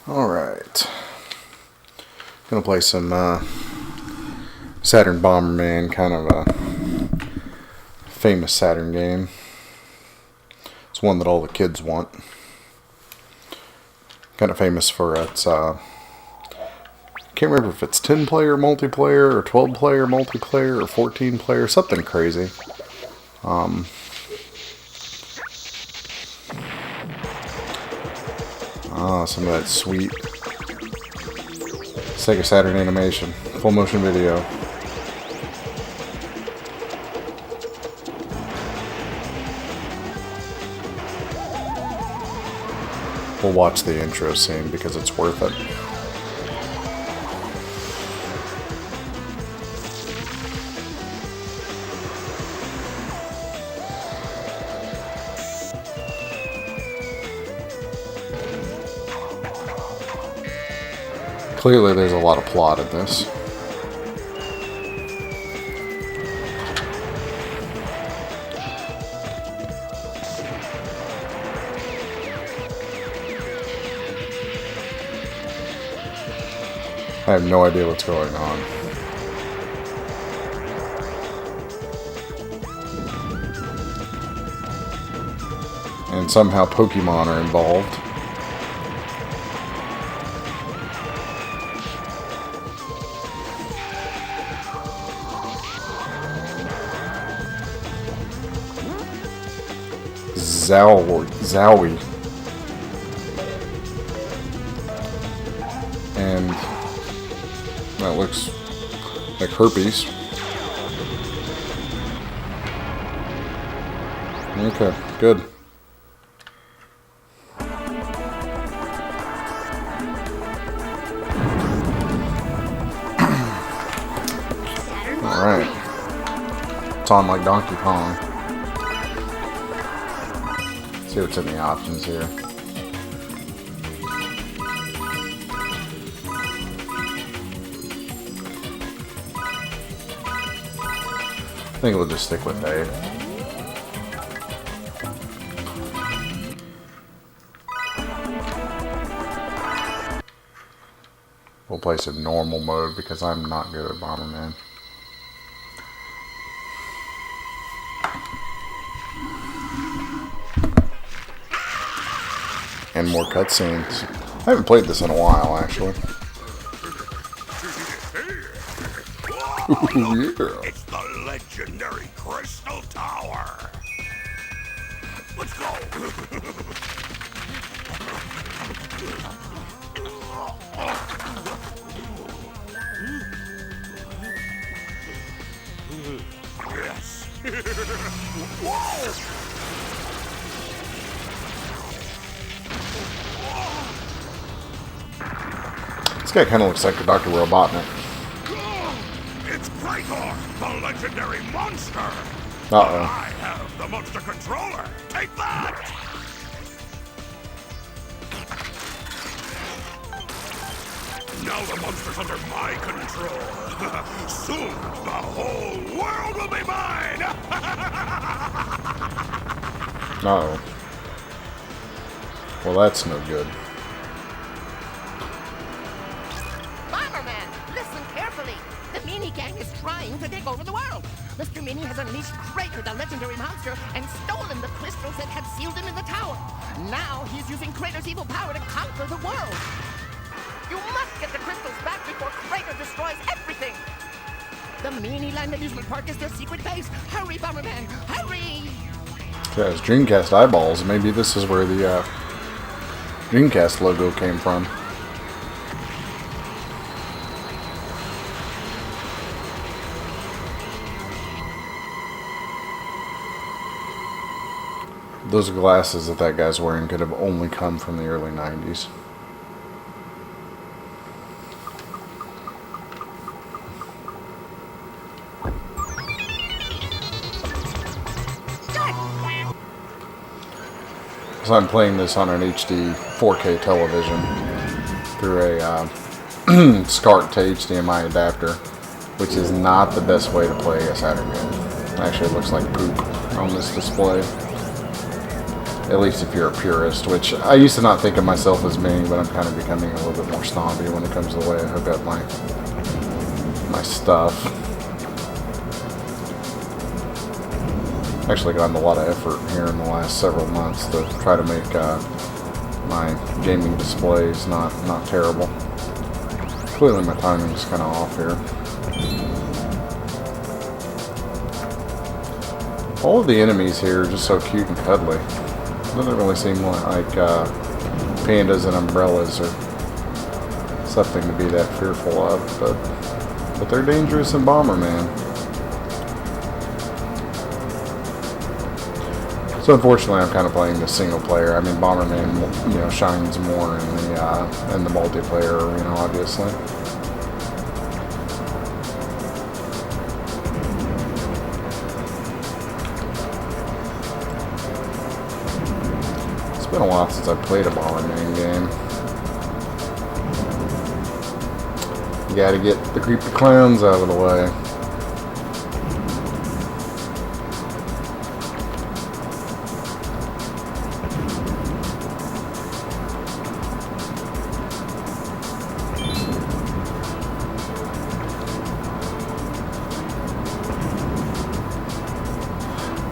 Alright. Gonna play some Saturn Bomberman, kind of a famous Saturn game. It's one that all the kids want. Kind of famous for its, can't remember if it's 10-player multiplayer, or 12-player multiplayer, or 14-player, something crazy. Some of that sweet Sega Saturn animation, full motion video. We'll watch the intro scene because it's worth it. Clearly there's a lot of plot in this. I have no idea what's going on. And somehow Pokemon are involved. Zowie. And that looks like herpes. Okay, good. Alright. It's on like Donkey Kong. See what's in the options here. I think we'll just stick with A. We'll play some normal mode because I'm not good at Bomberman. And more cutscenes. I haven't played this in a while, actually. Ooh, yeah. It's the legendary Crystal Tower. Let's go. Yes. Whoa! This guy kind of looks like the Dr. Robotnik. It's Krator, the legendary monster. Uh-oh. I have the monster controller. Take that! Now the monster's under my control. Soon, the whole world will be mine! Uh-oh. Well, that's no good. Bomberman, listen carefully. The Meanie Gang is trying to take over the world. Mr. Meanie has unleashed Krator, the legendary monster, and stolen the crystals that had sealed him in the tower. Now he's using Krator's evil power to conquer the world. You must get the crystals back before Krator destroys everything. The Meanie Land Amusement Park is their secret base. Hurry, Bomberman, hurry! Yeah, it's Dreamcast eyeballs. Maybe this is where the Dreamcast logo came from. Those glasses that guy's wearing could have only come from the early 90s. So I'm playing this on an HD 4K television through a SCART to HDMI adapter, which is not the best way to play a Saturn game. Actually, it looks like poop on this display. At least if you're a purist, which I used to not think of myself as being, but I'm kind of becoming a little bit more snobby when it comes to the way I hook up my stuff. Actually gotten a lot of effort here in the last several months to try to make my gaming displays not terrible. Clearly my timing's kind of off here. All of the enemies here are just so cute and cuddly. Doesn't really seem like pandas and umbrellas or something to be that fearful of, but they're dangerous in Bomberman. So unfortunately, I'm kind of playing the single player. I mean, Bomberman, you know, shines more in the multiplayer arena, obviously. It's been a while since I've played a Bomberman game. You gotta get the creepy clowns out of the way.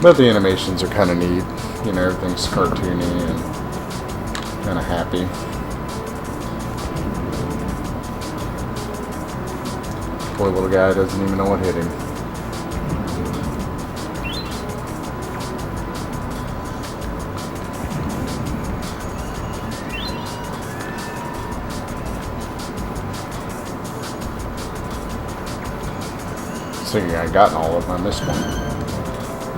But the animations are kind of neat. You know, everything's cartoony and kind of happy. Poor little guy doesn't even know what hit him. Thinking I'd gotten all of them, I missed one.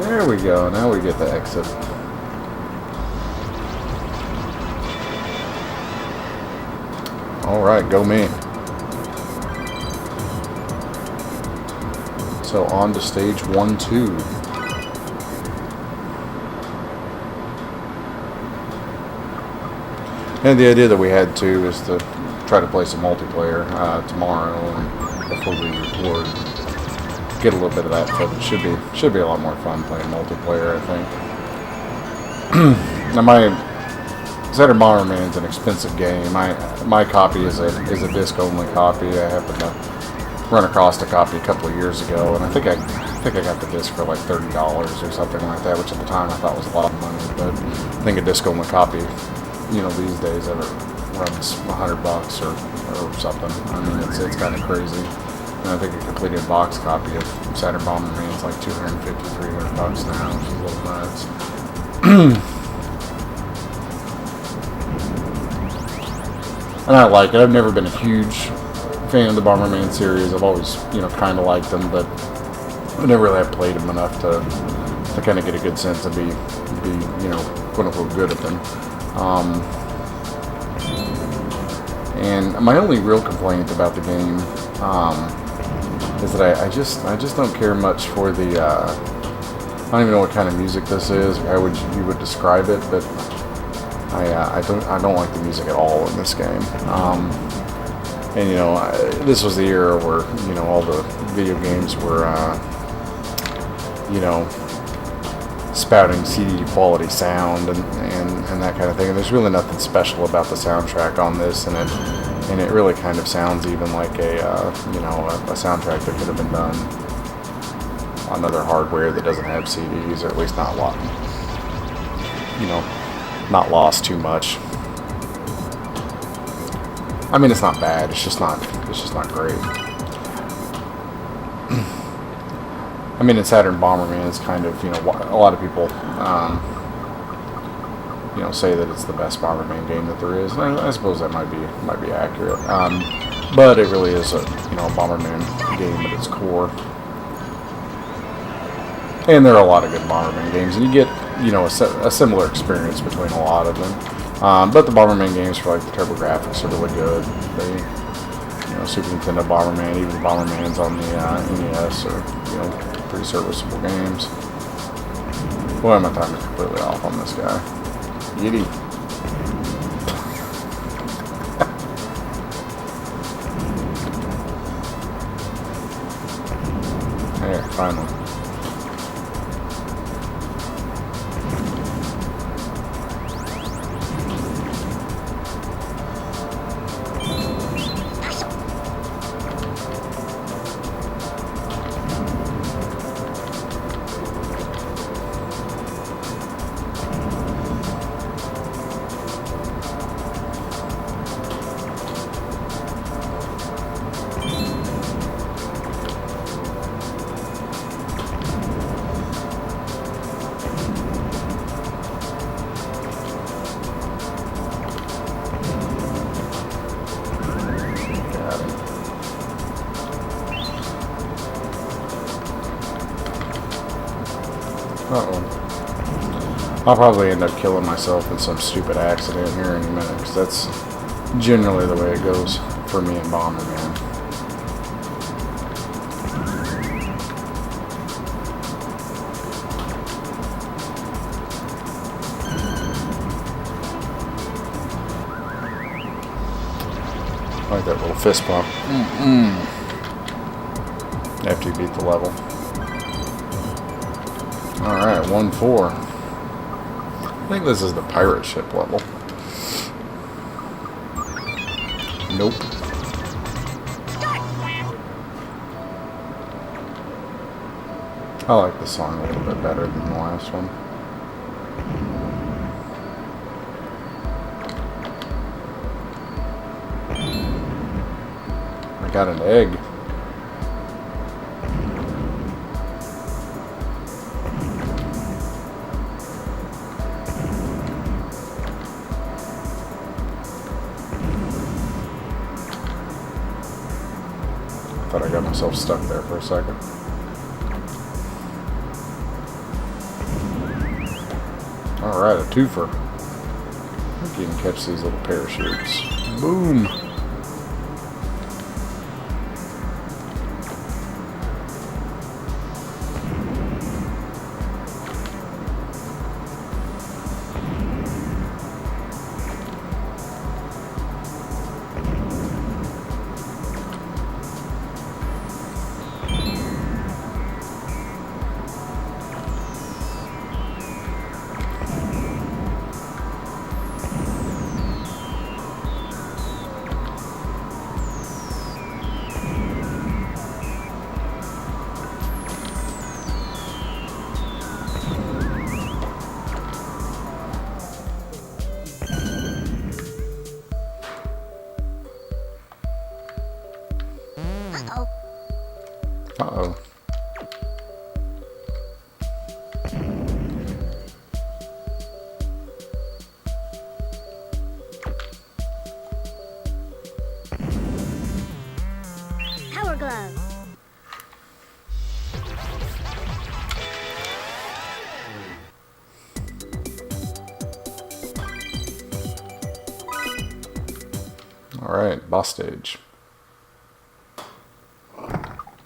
There we go, now we get the exit. Alright, go me. So on to stage 1-2. And the idea that we had too is to try to play some multiplayer tomorrow and before we record. Get a little bit of that footage. Should be a lot more fun playing multiplayer, I think. Now my Saturn Bomberman is an expensive game. My copy is a disc only copy. I happened to run across a copy a couple of years ago, and I think I got the disc for like $30 or something like that, which at the time I thought was a lot of money. But I think a disc only copy, you know, these days it runs $100 or something. I mean, it's kind of crazy. And I think a completed box copy of Saturn Bomberman is like $250, $300 now, which is a little nuts. And I like it. I've never been a huge fan of the Bomberman series. I've always, you know, kind of liked them, but I never really have played them enough to kind of get a good sense of be you know, quote unquote good at them. And my only real complaint about the game is that I just don't care much for the I don't even know what kind of music this is, or how you would describe it, but I don't like the music at all in this game. And you know, this was the era where, you know, all the video games were you know, spouting CD quality sound and that kind of thing. And there's really nothing special about the soundtrack on this, and it really kind of sounds even like a you know, a soundtrack that could have been done on other hardware that doesn't have CDs, or at least not you know, not lost too much. I mean, it's not bad. It's just not great. I mean, in Saturn Bomberman, it's kind of, you know, a lot of people, you know, say that it's the best Bomberman game that there is. And I suppose that might be accurate. But it really is a, you know, a Bomberman game at its core. And there are a lot of good Bomberman games, and you get, you know, a similar experience between a lot of them. But the Bomberman games, for like the TurboGrafx, are really good. They, you know, Super Nintendo Bomberman, even Bomberman's on the NES, are, you know, pretty serviceable games. Boy, my time is completely off on this guy. Giddy. There, finally. I'll probably end up killing myself in some stupid accident here in a minute, because that's generally the way it goes for me and Bomberman. I like that little fist pump. After you beat the level. Alright, 1-4. I think this is the pirate ship level. Nope. I like the song a little bit better than the last one. I got an egg. Thought I got myself stuck there for a second. Alright, a twofer. I think you can catch these little parachutes. Boom! Uh-oh. Power glove. All right, boss stage.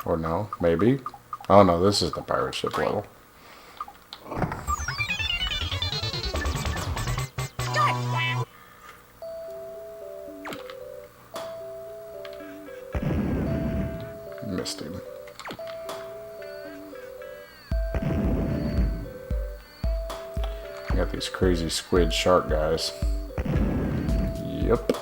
Or no, maybe. Oh no, this is the pirate ship level. Missed him. Got these crazy squid shark guys. Yep.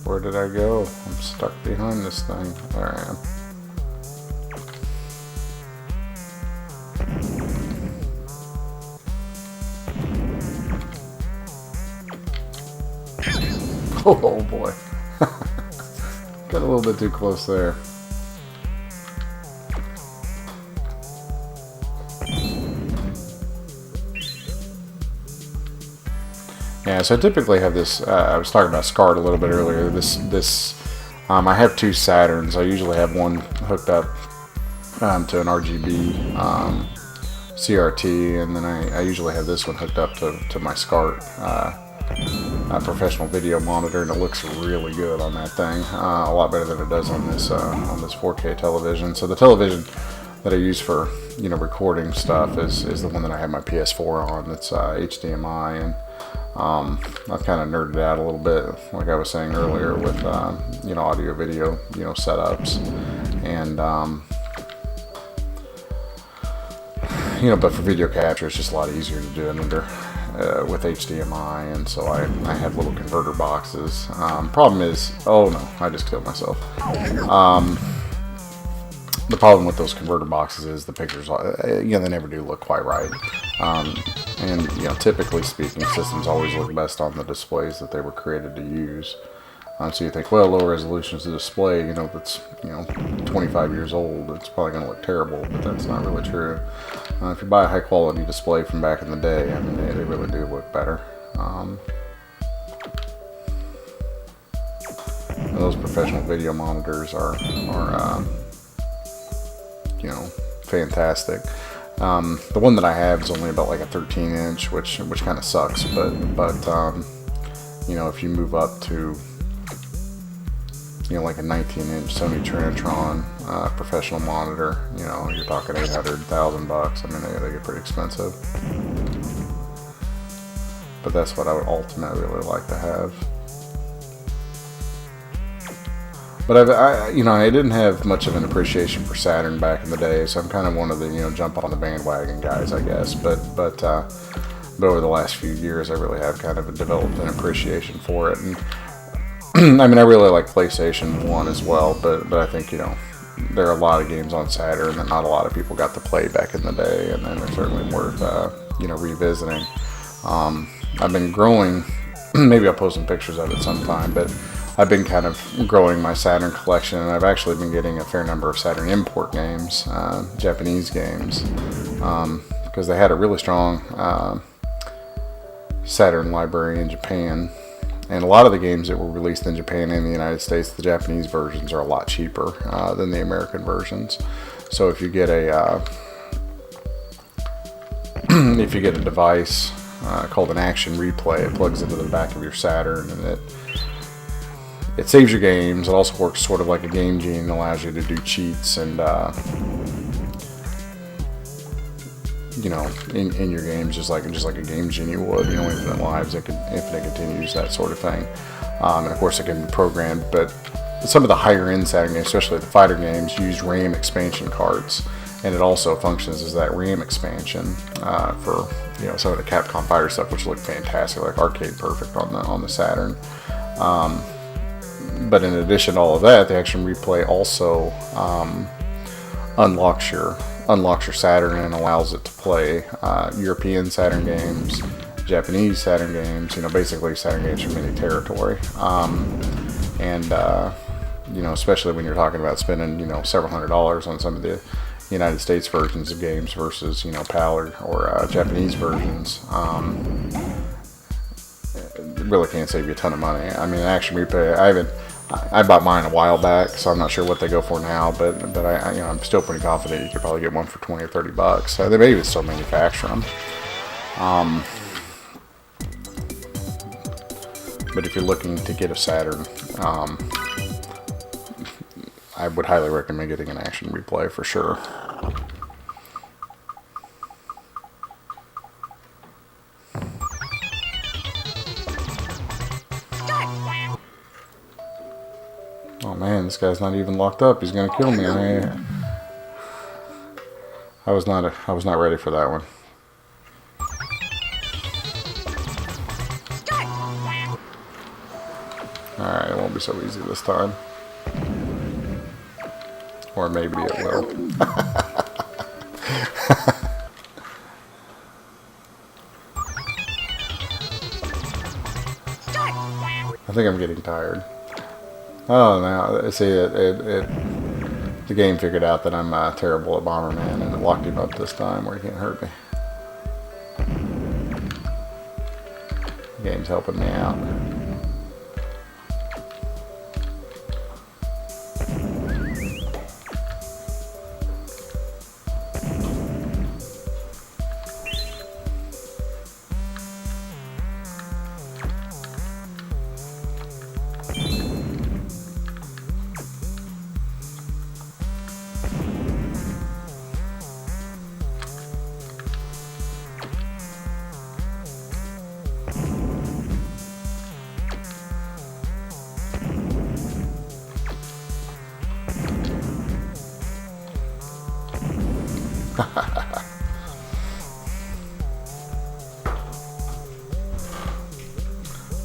Where did I go? I'm stuck behind this thing. There I am. Oh boy. Got a little bit too close there. Yeah, so I typically have this, I was talking about SCART a little bit earlier, I have two Saturns. I usually have one hooked up to an RGB CRT, and then I usually have this one hooked up to my SCART professional video monitor, and it looks really good on that thing, a lot better than it does on this 4K television. So the television that I use for recording stuff is the one that I have my PS4 on. It's HDMI, and I've kind of nerded out a little bit, like I was saying earlier, with audio video setups, and but for video capture it's just a lot easier to do it under with HDMI, and so I have little converter boxes. Problem is, oh no, I just killed myself. The problem with those converter boxes is the pictures, they never do look quite right. And typically speaking, systems always look best on the displays that they were created to use. So you think, well, low resolution is a display, you know, that's, you know, 25 years old, it's probably going to look terrible, but that's not really true. If you buy a high quality display from back in the day, I mean, they really do look better. Those professional video monitors are you know, fantastic. The one that I have is only about like a 13-inch, which kind of sucks, but you know, if you move up to, you know, like a 19-inch Sony Trinitron professional monitor, you know, you're talking $800,000. I mean, they get pretty expensive. But that's what I would ultimately really like to have. But you know, I didn't have much of an appreciation for Saturn back in the day, so I'm kind of one of the, you know, jump on the bandwagon guys, I guess. But over the last few years, I really have kind of developed an appreciation for it. And I mean, I really like PlayStation 1 as well, but I think, you know, there are a lot of games on Saturn that not a lot of people got to play back in the day, and they're certainly worth, you know, revisiting. I've been growing, maybe I'll post some pictures of it sometime, but I've been kind of growing my Saturn collection, and I've actually been getting a fair number of Saturn import games, Japanese games, because they had a really strong Saturn library in Japan. And a lot of the games that were released in Japan and the United States, the Japanese versions are a lot cheaper than the American versions. So if you get a device called an Action Replay, it plugs into the back of your Saturn, and it saves your games. It also works sort of like a Game Genie and allows you to do cheats and you know, in your games, just like a Game Genie would, you know, infinite lives, infinite continues, that sort of thing. And of course it can be programmed, but some of the higher end Saturn games, especially the fighter games, use RAM expansion cards, and it also functions as that RAM expansion for, you know, some of the Capcom fighter stuff, which look fantastic, like arcade perfect on the Saturn. But in addition to all of that, the Action Replay also unlocks your Saturn and allows it to play European Saturn games, Japanese Saturn games, you know, basically Saturn games from any territory. You know, especially when you're talking about spending, you know, several $100s on some of the United States versions of games versus, you know, PAL or Japanese versions, it really can save you a ton of money. I mean, Action Replay, I bought mine a while back, so I'm not sure what they go for now, but I you know, I'm still pretty confident you could probably get one for $20 or $30. So they may even still manufacture them. But if you're looking to get a Saturn, I would highly recommend getting an Action Replay for sure. Oh man, this guy's not even locked up. He's gonna kill me. I was not ready for that one. Alright, it won't be so easy this time. Or maybe it will. I think I'm getting tired. Oh, now, see, the game figured out that I'm terrible at Bomberman, and it locked him up this time where he can't hurt me. The game's helping me out.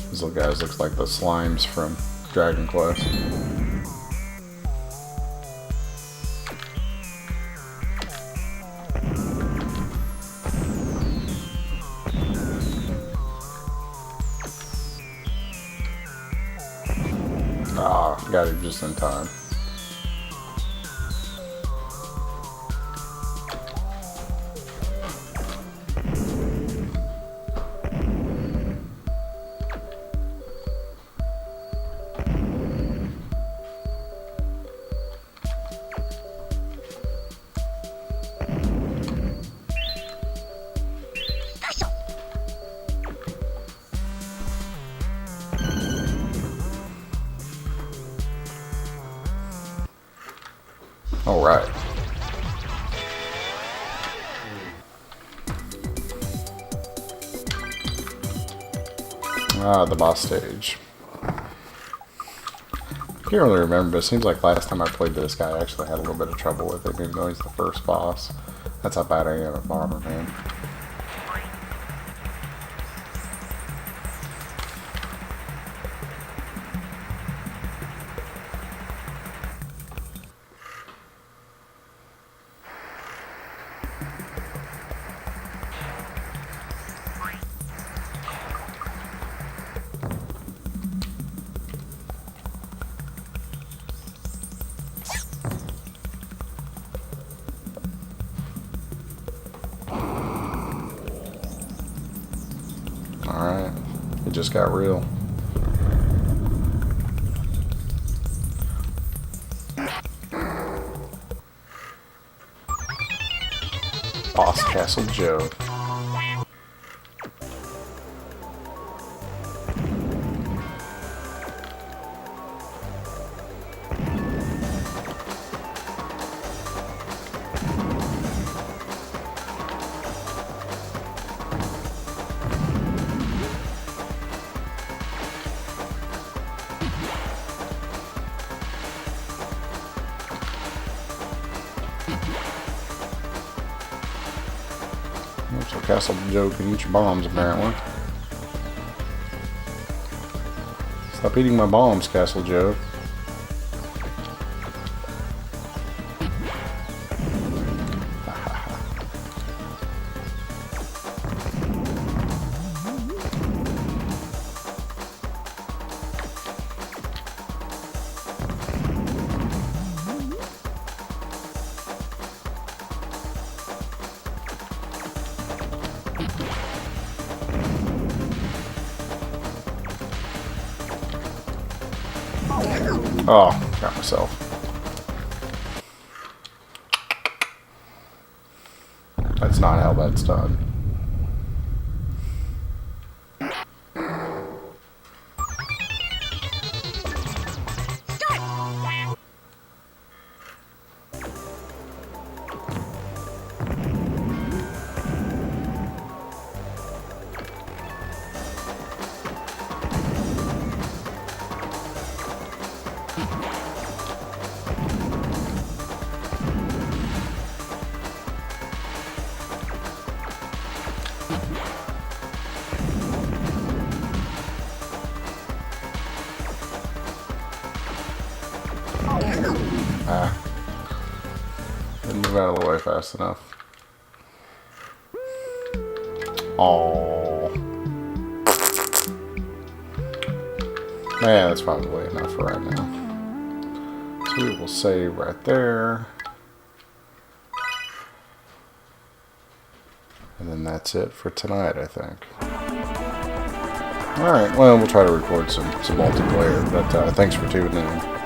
These little guys looks like the slimes from Dragon Quest. Got it just in time. All right. The boss stage. I can't really remember, but it seems like last time I played this guy, I actually had a little bit of trouble with it, even though he's the first boss. That's how bad I am at Bomberman. Alright, it just got real. Boss Castle Joe. So Castle Joe can eat your bombs, apparently. Stop eating my bombs, Castle Joe. Oh, got myself. That's not how that's done. Didn't move out of the way fast enough. Oh, man, that's probably enough for right now. So we will save right there. And then that's it for tonight, I think. Alright, well, we'll try to record some multiplayer, but thanks for tuning in.